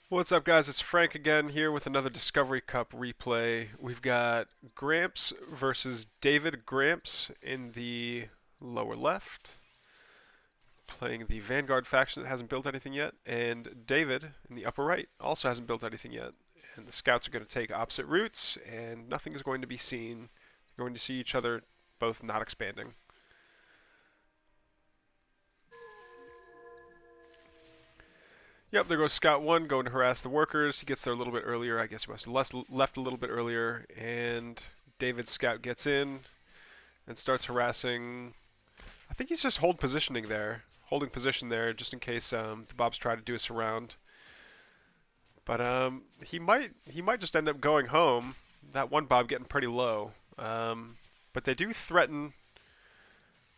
What's up, guys? It's Frank again here with another Discovery Cup replay. We've got Gramps versus David. Gramps in the lower left, playing the Vanguard faction that hasn't built anything yet, and David in the upper right also hasn't built anything yet. And the scouts are going to take opposite routes, and nothing is going to be seen. They're going to see each other both not expanding. Yep, there goes Scout 1 going to harass the workers. He gets there a little bit earlier. I guess he must have left a little bit earlier. And David's Scout gets in and starts harassing. I think he's just holding position there just in case the Bobs try to do a surround. But he might just end up going home. That one Bob getting pretty low. But they do threaten.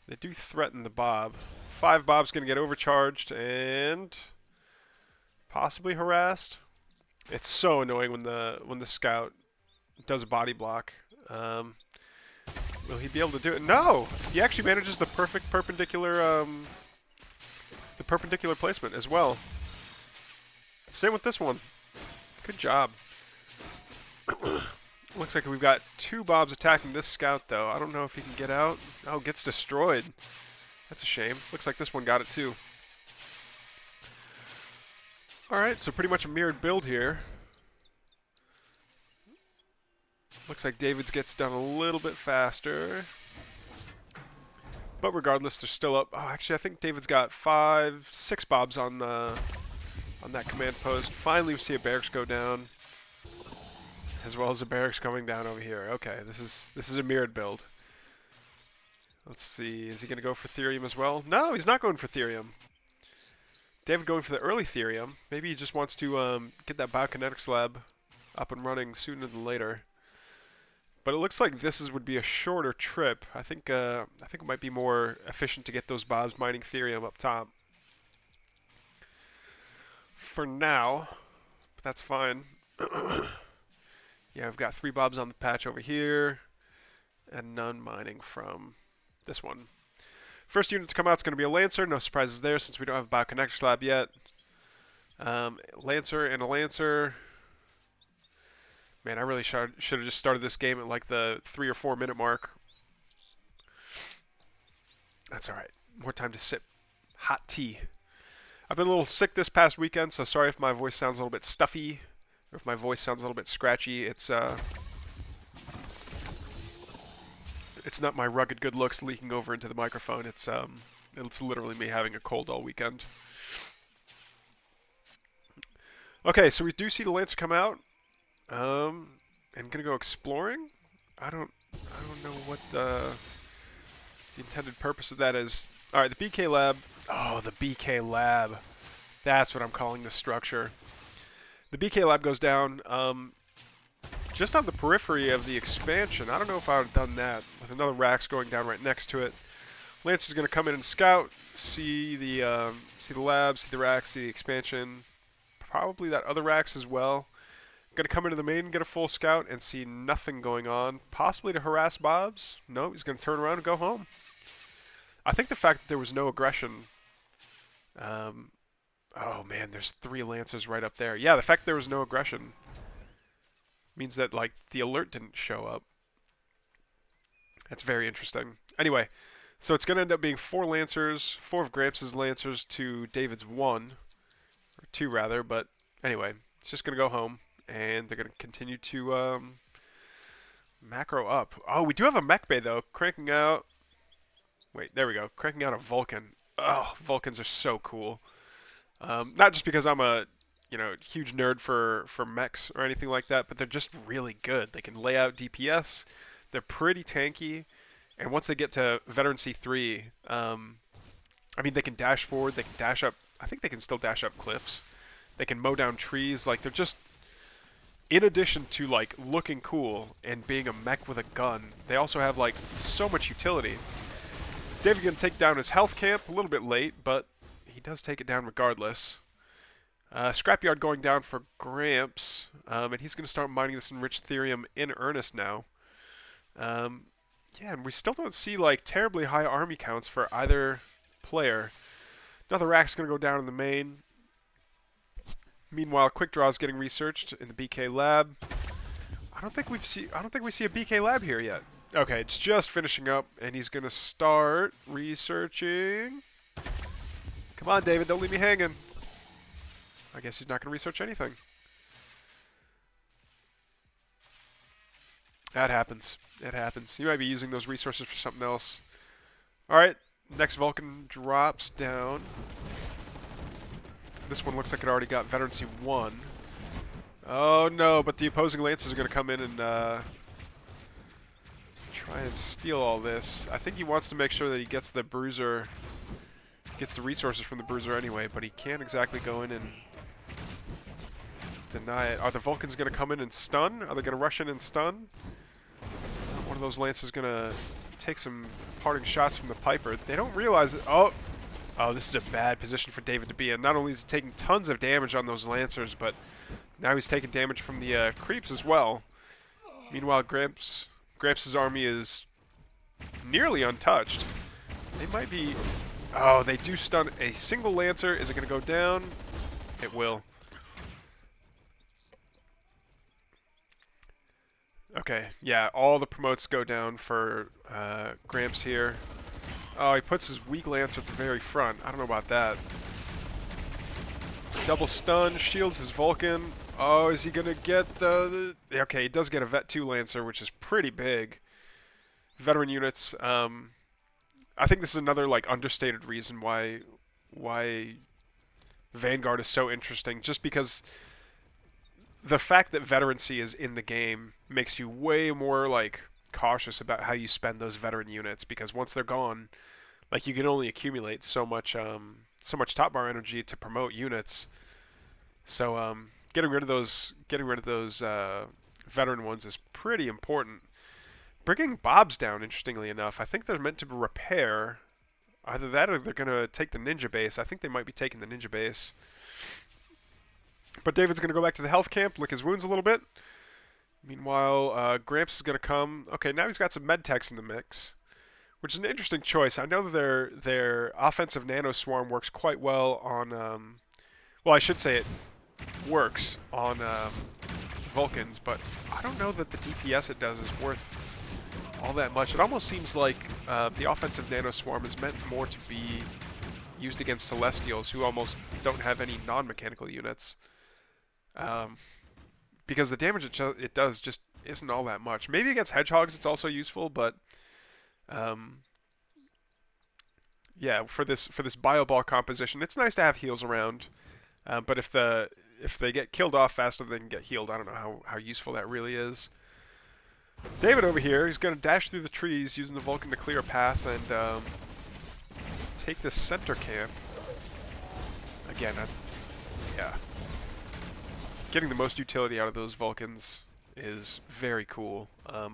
They do threaten the Bob. 5 Bob's going to get overcharged and possibly harassed. It's so annoying when the scout does a body block. Will he be able to do it? No! He actually manages the perfect perpendicular placement as well. Same with this one. Good job. Looks like we've got 2 Bobs attacking this scout though. I don't know if he can get out. Oh, gets destroyed. That's a shame. Looks like this one got it too. Alright, so pretty much a mirrored build here. Looks like David's gets done a little bit faster. But regardless, they're still up. Oh, actually, I think David's got 6 Bobs on that command post. Finally, we see a barracks go down, as well as a barracks coming down over here. Okay, this is a mirrored build. Let's see, is he going to go for Therium as well? No, he's not going for Therium. David going for the early Therium. Maybe he just wants to get that biokinetics lab up and running sooner than later. But it looks like would be a shorter trip. I think it might be more efficient to get those Bobs mining Therium up top. For now, but that's fine. Yeah, I've got 3 Bobs on the patch over here, and none mining from this one. First unit to come out is going to be a Lancer. No surprises there since we don't have a Biokinetics lab yet. Lancer and a Lancer. Man, I really should have just started this game at like the 3 or 4 minute mark. That's alright. More time to sip hot tea. I've been a little sick this past weekend, so sorry if my voice sounds a little bit stuffy, or if my voice sounds a little bit scratchy. It's not my rugged good looks leaking over into the microphone. It's literally me having a cold all weekend. Okay, so we do see the Lancer come out. And gonna go exploring. I don't know what the intended purpose of that is. All right, the BK lab. Oh, the BK lab. That's what I'm calling the structure. The BK lab goes down. Just on the periphery of the expansion. I don't know if I would have done that with another Rax going down right next to it. Lance is going to come in and scout, see the lab, see the Rax, see the expansion, probably that other Rax as well. Going to come into the main, get a full scout, and see nothing going on. Possibly to harass Bobs. No, he's going to turn around and go home. I think the fact that there was no aggression. Oh man, there's 3 Lancers right up there. Yeah, the fact there was no aggression means that like the alert didn't show up. That's very interesting. Anyway, so it's going to end up being 4 Lancers, 4 of Gramps' Lancers to David's 1, or 2 rather. But anyway, it's just going to go home, and they're going to continue to macro up. Oh, we do have a mech bay though, cranking out. Wait, there we go, cranking out a Vulcan. Oh, Vulcans are so cool. Not just because I'm a huge nerd for mechs or anything like that, but they're just really good. They can lay out DPS. They're pretty tanky, and once they get to Veteran C3, I mean, they can dash forward. They can dash up. I think they can still dash up cliffs. They can mow down trees. Like they're just, in addition to like looking cool and being a mech with a gun, they also have like so much utility. David's gonna take down his health camp a little bit late, but he does take it down regardless. Scrapyard going down for Gramps, and he's going to start mining this enriched Therium in earnest now. Yeah, and we still don't see like terribly high army counts for either player. Another Rack's going to go down in the main. Meanwhile, Quick Draw is getting researched in the BK lab. I don't think we see a BK lab here yet. Okay, it's just finishing up, and he's gonna start researching. Come on, David, don't leave me hanging. I guess he's not gonna research anything. That happens. It happens. He might be using those resources for something else. Alright, next Vulcan drops down. This one looks like it already got Veterancy 1. Oh no, but the opposing Lancers are going to come in and try and steal all this. I think he wants to make sure that he gets the Bruiser, gets the resources from the Bruiser anyway, but he can't exactly go in and deny it. Are the Vulcans going to come in and stun? Are they going to rush in and stun? One of those Lancers going to take some parting shots from the Piper. They don't realize it. Oh, this is a bad position for David to be in. Not only is he taking tons of damage on those Lancers, but now he's taking damage from the creeps as well. Meanwhile, Gramps' army is nearly untouched. They might be... Oh, they do stun a single Lancer. Is it going to go down? It will. Okay, yeah, all the promotes go down for Gramps here. Oh, he puts his weak Lancer at the very front. I don't know about that. Double stun, shields his Vulcan. Oh, is he going to get the... Okay, he does get a Vet 2 Lancer, which is pretty big. Veteran units. I think this is another like understated reason why Vanguard is so interesting. Just because the fact that veterancy is in the game makes you way more like cautious about how you spend those veteran units, because once they're gone, like you can only accumulate so much top bar energy to promote units. So getting rid of those veteran ones is pretty important. Bringing Bobs down, interestingly enough, I think they're meant to repair. Either that or they're going to take the ninja base. I think they might be taking the ninja base. But David's going to go back to the health camp, lick his wounds a little bit. Meanwhile, Gramps is going to come. Okay, now he's got some med techs in the mix, which is an interesting choice. I know that their offensive nano swarm works quite well on... well, I should say it works on Vulcans, but I don't know that the DPS it does is worth all that much. It almost seems like the offensive nano swarm is meant more to be used against Celestials, who almost don't have any non-mechanical units. Because the damage it does just isn't all that much. Maybe against Hedgehogs it's also useful, but yeah, for this Bio Ball composition, it's nice to have heals around. But if they get killed off faster than they can get healed, I don't know how useful that really is. David over here, he's going to dash through the trees using the Vulcan to clear a path and take this center camp. Again, yeah. Getting the most utility out of those Vulcans is very cool.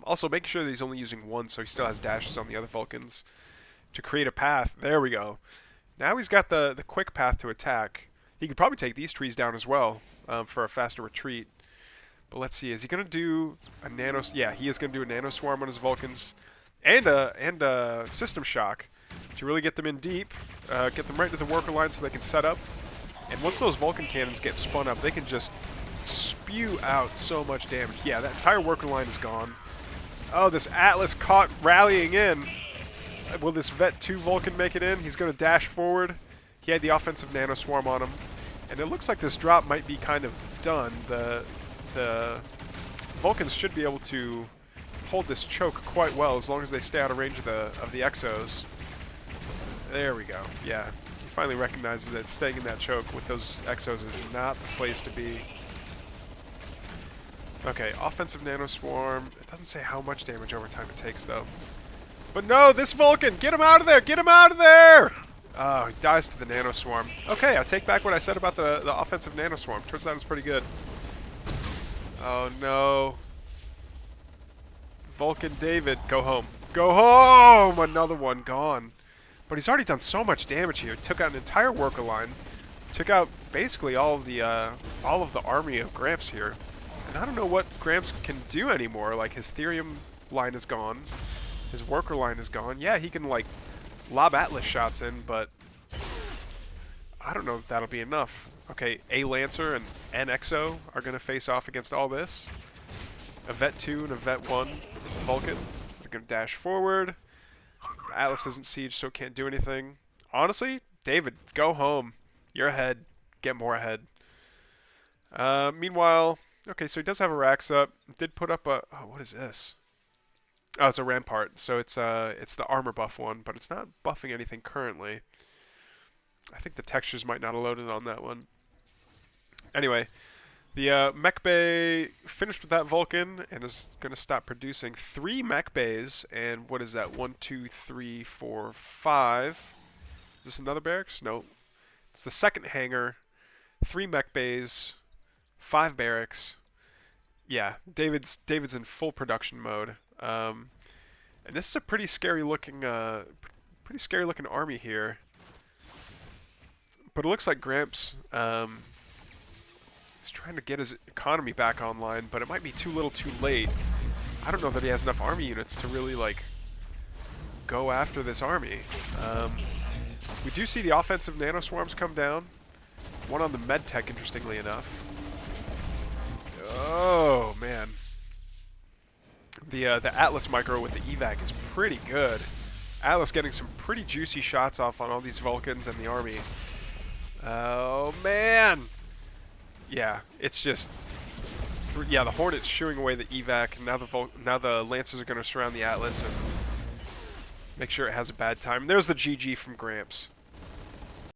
Also, making sure that he's only using one, so he still has dashes on the other Vulcans to create a path. There we go. Now he's got the quick path to attack. He could probably take these trees down as well for a faster retreat. But let's see, is he going to do a nano... Yeah, he is going to do a nano swarm on his Vulcans and a system shock to really get them in deep, get them right into the worker line so they can set up. And once those Vulcan cannons get spun up, they can just spew out so much damage. Yeah, that entire worker line is gone. Oh, this Atlas caught rallying in. Will this Vet 2 Vulcan make it in? He's going to dash forward. He had the offensive nano swarm on him. And it looks like this drop might be kind of done. The Vulcans should be able to hold this choke quite well as long as they stay out of range of the Exos. There we go. Yeah. He finally recognizes that staying in that choke with those Exos is not the place to be. Okay, offensive nano swarm. It doesn't say how much damage over time it takes, though. But no, this Vulcan! Get him out of there! Get him out of there! Oh, he dies to the nano swarm. Okay, I take back what I said about the offensive nano swarm. Turns out it's pretty good. Oh no. Vulcan David, go home. Go home! Another one gone. But he's already done so much damage here. Took out an entire worker line. Took out basically all of the army of Gramps here. And I don't know what Gramps can do anymore. Like, his Therium line is gone. His worker line is gone. Yeah, he can, like, lob Atlas shots in, but I don't know if that'll be enough. Okay, a Lancer and an Exo are going to face off against all this. A Vet 2 and a Vet 1 Vulcan. They're going to dash forward. Atlas isn't siege, so can't do anything. Honestly, David, go home. You're ahead. Get more ahead. Meanwhile, okay, so he does have a Rax up. Did put up a... Oh, what is this? Oh, it's a Rampart. So it's the armor buff one, but it's not buffing anything currently. I think the textures might not have loaded on that one. Anyway, the mech bay finished with that Vulcan and is going to stop producing 3 mech bays. And what is that? 1, 2, 3, 4, 5. Is this another barracks? No. It's the second hangar. 3 mech bays, 5 barracks. Yeah, David's in full production mode. And this is a pretty scary looking army here. But it looks like Gramps is trying to get his economy back online, but it might be too little too late. I don't know that he has enough army units to really, like, go after this army. We do see the offensive nanoswarms come down. One on the medtech, interestingly enough. Oh, man. The Atlas micro with the evac is pretty good. Atlas getting some pretty juicy shots off on all these Vulcans and the army. Oh, man! Yeah, it's just... Yeah, the Hornet's shooing away the evac, and now the Lancers are going to surround the Atlas and make sure it has a bad time. There's the GG from Gramps.